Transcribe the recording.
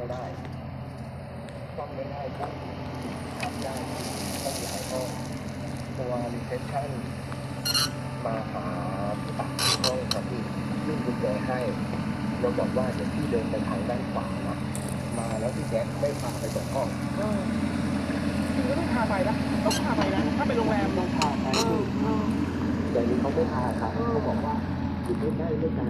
ไม่ได้ซ่อมไม่ได้ปุ๊บทำได้ต้องย้ายห้องตัวรีเซพชั่นมาหาพี่ตักที่ห้องครับพี่ยื่นกุญแจให้เราบอกว่าเดี๋ยวพี่เดินไปทางด้านขวานะมาแล้วพี่แจ๊คไม่พาไปเปิดห้อง จริงก็ต้องพาไปนะต้องพาไปนะถ้าเป็นโรงแรม ต้องพาไปแต่นี้เขาไม่พาครับเขาบอกว่าอยู่ใกล้ๆไม่ไกล